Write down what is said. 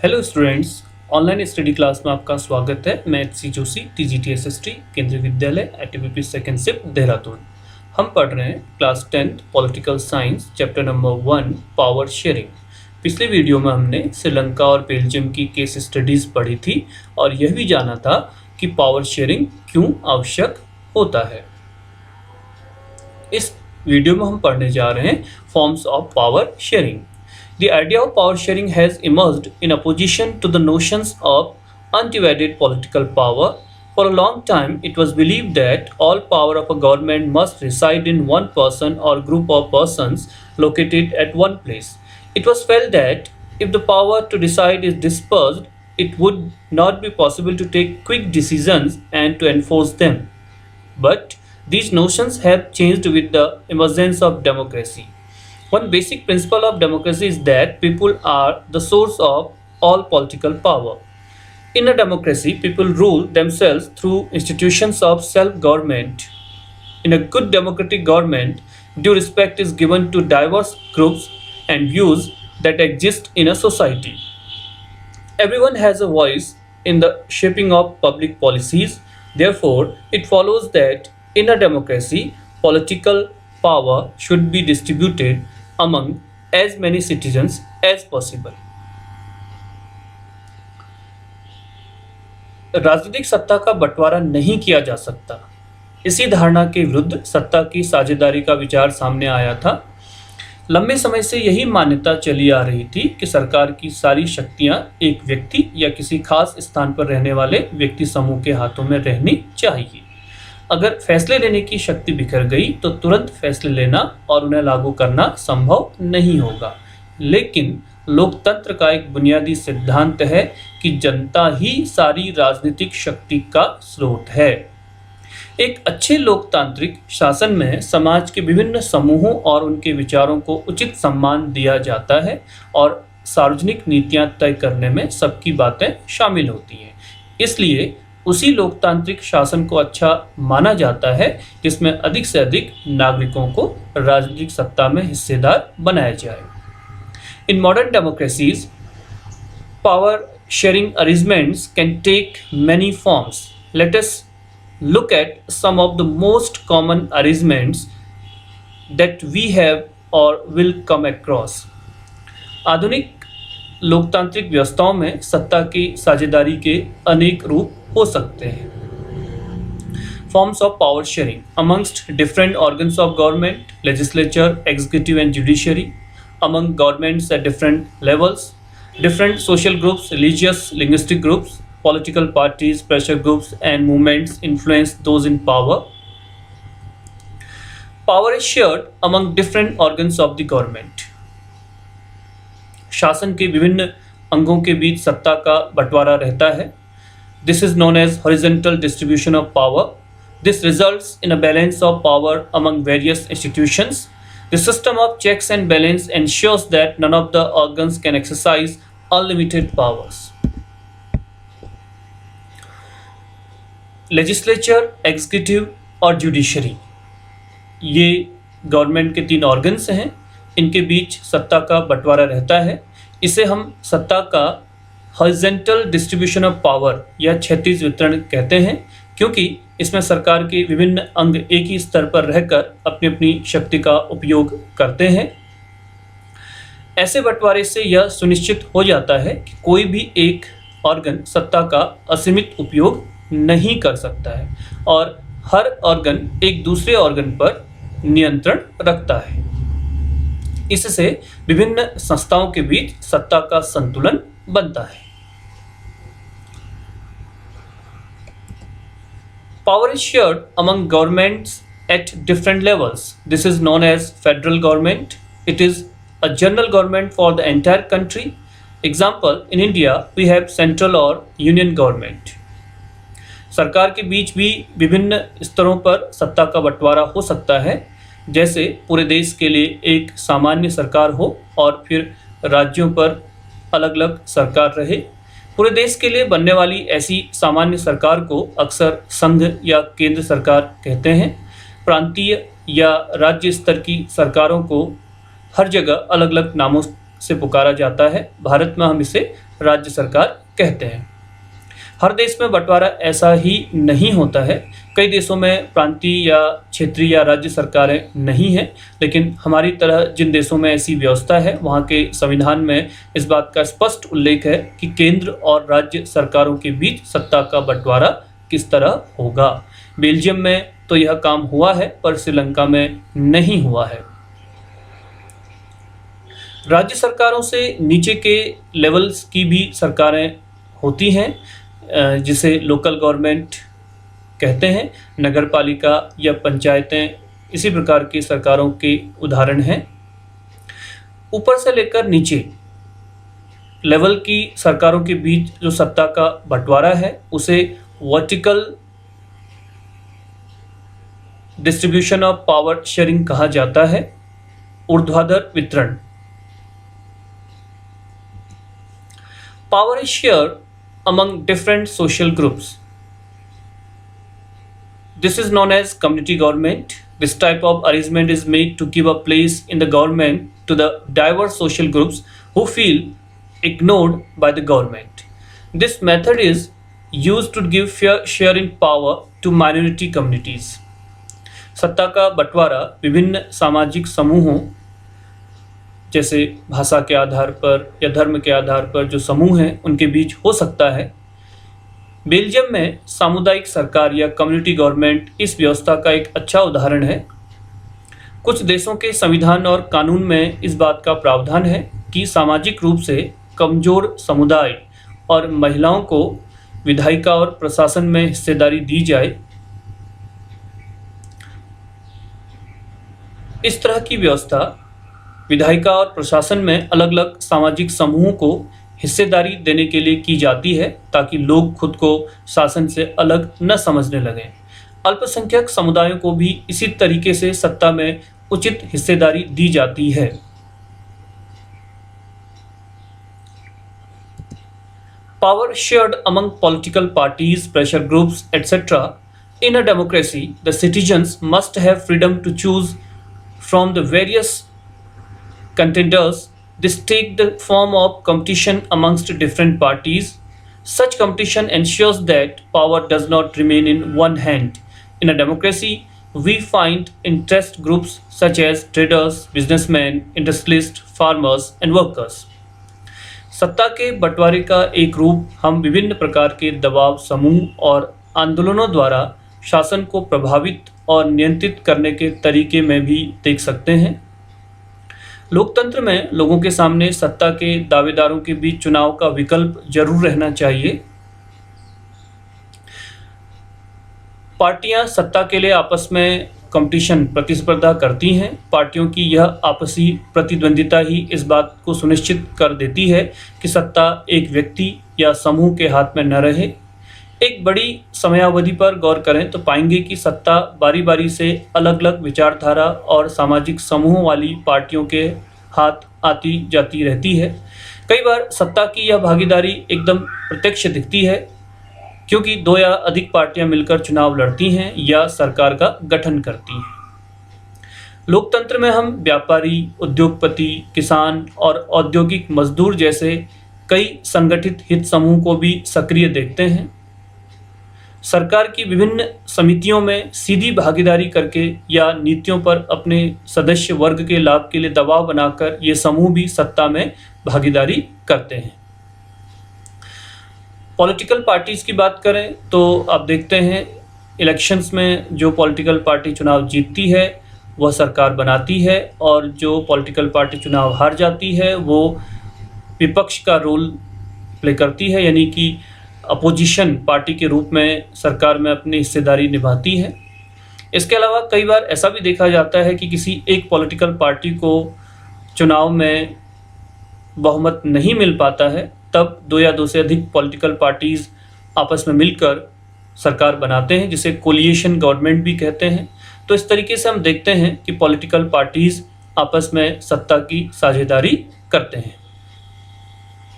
Hello students, online study class में आपका स्वागत है। मैं एच.सी. जोशी, टीजीटी एसएसटी, केंद्रीय विद्यालय आईटीबीपी सेकेंड शिफ्ट देहरादून। हम पढ़ रहे हैं class 10th political science chapter number 1 power sharing. पिछले वीडियो में हमने श्रीलंका और बेल्जियम की केस स्टडीज़ पढ़ी थी और यह भी जाना था कि पावर शेयरिंग क्यों आवश्यक होता है। इस वीडियो में हम पढ़ने जा रहे हैं forms of power sharing. The idea of power sharing has emerged in opposition to the notions of undivided political power. For a long time, it was believed that all power of a government must reside in one person or group of persons located at one place. It was felt that if the power to decide is dispersed, it would not be possible to take quick decisions and to enforce them. But these notions have changed with the emergence of democracy. One basic principle of democracy is that people are the source of all political power. In a democracy, people rule themselves through institutions of self-government. In a good democratic government, due respect is given to diverse groups and views that exist in a society. Everyone has a voice in the shaping of public policies. Therefore, it follows that in a democracy, political power should be distributed among as many citizens as possible. राजनीतिक सत्ता का बंटवारा नहीं किया जा सकता, इसी धारणा के विरुद्ध सत्ता की साझेदारी का विचार सामने आया था। लंबे समय से यही मान्यता चली आ रही थी कि सरकार की सारी शक्तियां एक व्यक्ति या किसी खास स्थान पर रहने वाले व्यक्ति समूह के हाथों में रहनी चाहिए। अगर फैसले लेने की शक्ति बिखर गई तो तुरंत फैसले लेना और उन्हें लागू करना संभव नहीं होगा। लेकिन लोकतंत्र का एक बुनियादी सिद्धांत है कि जनता ही सारी राजनीतिक शक्ति का स्रोत है। एक अच्छे लोकतांत्रिक शासन में समाज के विभिन्न समूहों और उनके विचारों को उचित सम्मान दिया जाता है और सार्वजनिक नीतियां तय करने में सबकी बातें शामिल होती हैं। इसलिए उसी लोकतांत्रिक शासन को अच्छा माना जाता है जिसमें अधिक से अधिक नागरिकों को राजनीतिक सत्ता में हिस्सेदार बनाया जाए। In modern democracies, power sharing arrangements can take many forms. Let us look at some of the most common arrangements that we have or will come across. आधुनिक लोकतांत्रिक व्यवस्थाओं में सत्ता की साझेदारी के अनेक रूप हो सकते हैं। Forms of power sharing amongst different organs of government, legislature, executive and judiciary, among governments at different levels, different social groups, religious, linguistic groups, political parties, pressure groups and movements influence those in power. Power is shared among different organs of the government. शासन के विभिन्न अंगों के बीच सत्ता का बंटवारा रहता है। This is known as horizontal distribution of power. This results in a balance of power among various institutions. The system of checks and balance ensures that none of the organs can exercise unlimited powers. Legislature, executive और judiciary, ये government के 3 organs हैं। इनके बीच सत्ता का बंटवारा रहता है। इसे हम सत्ता का हॉरिजॉन्टल डिस्ट्रीब्यूशन ऑफ पावर या क्षैतिज वितरण कहते हैं, क्योंकि इसमें सरकार के विभिन्न अंग एक ही स्तर पर रहकर अपनी अपनी शक्ति का उपयोग करते हैं। ऐसे बंटवारे से यह सुनिश्चित हो जाता है कि कोई भी एक ऑर्गन सत्ता का असीमित उपयोग नहीं कर सकता है और हर ऑर्गन एक दूसरे ऑर्गन पर नियंत्रण रखता है। इससे विभिन्न संस्थाओं के बीच सत्ता का संतुलन बनता है। Power is shared among governments at different levels. This is known as federal government. It is a general government for the entire country. Example, in India, we have central or union government. सरकार के बीच भी विभिन्न स्तरों पर सत्ता का बंटवारा हो सकता है, जैसे पूरे देश के लिए एक सामान्य सरकार हो और फिर राज्यों पर अलग अलग सरकार रहे। पूरे देश के लिए बनने वाली ऐसी सामान्य सरकार को अक्सर संघ या केंद्र सरकार कहते हैं। प्रांतीय या राज्य स्तर की सरकारों को हर जगह अलग अलग नामों से पुकारा जाता है। भारत में हम इसे राज्य सरकार कहते हैं। हर देश में बंटवारा ऐसा ही नहीं होता है। कई देशों में प्रांतीय या क्षेत्रीय या राज्य सरकारें नहीं हैं, लेकिन हमारी तरह जिन देशों में ऐसी व्यवस्था है वहाँ के संविधान में इस बात का स्पष्ट उल्लेख है कि केंद्र और राज्य सरकारों के बीच सत्ता का बंटवारा किस तरह होगा। बेल्जियम में तो यह काम हुआ है, पर श्रीलंका में नहीं हुआ है। राज्य सरकारों से नीचे के लेवल्स की भी सरकारें होती हैं, जिसे लोकल गवर्नमेंट कहते हैं। नगर पालिका या पंचायतें इसी प्रकार की सरकारों के उदाहरण हैं। ऊपर से लेकर नीचे लेवल की सरकारों के बीच जो सत्ता का बंटवारा है उसे vertical distribution of power sharing कहा जाता है, ऊर्ध्वाधर वितरण। Power is shared among different social groups. This is known as community government. This type of arrangement is made to give a place in the government to the diverse social groups who feel ignored by the government. This method is used to give fair sharing power to minority communities. सत्ता का बंटवारा विभिन्न सामाजिक समूहों जैसे भाषा के आधार पर या धर्म के आधार पर जो समूह हैं उनके बीच हो सकता है। बेल्जियम में सामुदायिक सरकार या कम्युनिटी गवर्नमेंट इस व्यवस्था का एक अच्छा उदाहरण है। कुछ देशों के संविधान और कानून में इस बात का प्रावधान है कि सामाजिक रूप से कमजोर समुदाय और महिलाओं को विधायिका और प्रशासन में हिस्सेदारी दी जाए। इस तरह की व्यवस्था विधायिका और प्रशासन में अलग अलग सामाजिक समूहों को हिस्सेदारी देने के लिए की जाती है, ताकि लोग खुद को शासन से अलग न समझने लगें। अल्पसंख्यक समुदायों को भी इसी तरीके से सत्ता में उचित हिस्सेदारी दी जाती है। Power shared among political parties, pressure groups, etc. In a democracy, the citizens must have freedom to choose from the various contenders. This take the form of competition amongst different parties. Such competition ensures that power does not remain in one hand. In a democracy, we find interest groups such as traders, businessmen, industrialists, farmers, and workers. सत्ता के बंटवारे का एक रूप हम विभिन्न प्रकार के दबाव समूह और आंदोलनों द्वारा शासन को प्रभावित और नियंत्रित करने के तरीके में भी देख सकते हैं। लोकतंत्र में लोगों के सामने सत्ता के दावेदारों के बीच चुनाव का विकल्प जरूर रहना चाहिए। पार्टियां सत्ता के लिए आपस में कंपटीशन प्रतिस्पर्धा करती हैं। पार्टियों की यह आपसी प्रतिद्वंदिता ही इस बात को सुनिश्चित कर देती है कि सत्ता एक व्यक्ति या समूह के हाथ में न रहे। एक बड़ी समयावधि पर गौर करें तो पाएंगे कि सत्ता बारी बारी से अलग अलग विचारधारा और सामाजिक समूहों वाली पार्टियों के हाथ आती जाती रहती है। कई बार सत्ता की यह भागीदारी एकदम प्रत्यक्ष दिखती है, क्योंकि दो या अधिक पार्टियां मिलकर चुनाव लड़ती हैं या सरकार का गठन करती हैं। लोकतंत्र में हम व्यापारी, उद्योगपति, किसान और औद्योगिक मजदूर जैसे कई संगठित हित समूह को भी सक्रिय देखते हैं। सरकार की विभिन्न समितियों में सीधी भागीदारी करके या नीतियों पर अपने सदस्य वर्ग के लाभ के लिए दबाव बनाकर ये समूह भी सत्ता में भागीदारी करते हैं। पॉलिटिकल पार्टीज की बात करें तो आप देखते हैं इलेक्शंस में जो पॉलिटिकल पार्टी चुनाव जीतती है वह सरकार बनाती है, और जो पॉलिटिकल पार्टी चुनाव हार जाती है वो विपक्ष का रोल प्ले करती है, यानी कि अपोजिशन पार्टी के रूप में सरकार में अपनी हिस्सेदारी निभाती है। इसके अलावा कई बार ऐसा भी देखा जाता है कि किसी एक पॉलिटिकल पार्टी को चुनाव में बहुमत नहीं मिल पाता है, तब दो या दो से अधिक पॉलिटिकल पार्टीज आपस में मिलकर सरकार बनाते हैं, जिसे कोलिएशन गवर्नमेंट भी कहते हैं। तो इस तरीके से हम देखते हैं कि पॉलिटिकल पार्टीज आपस में सत्ता की साझेदारी करते हैं।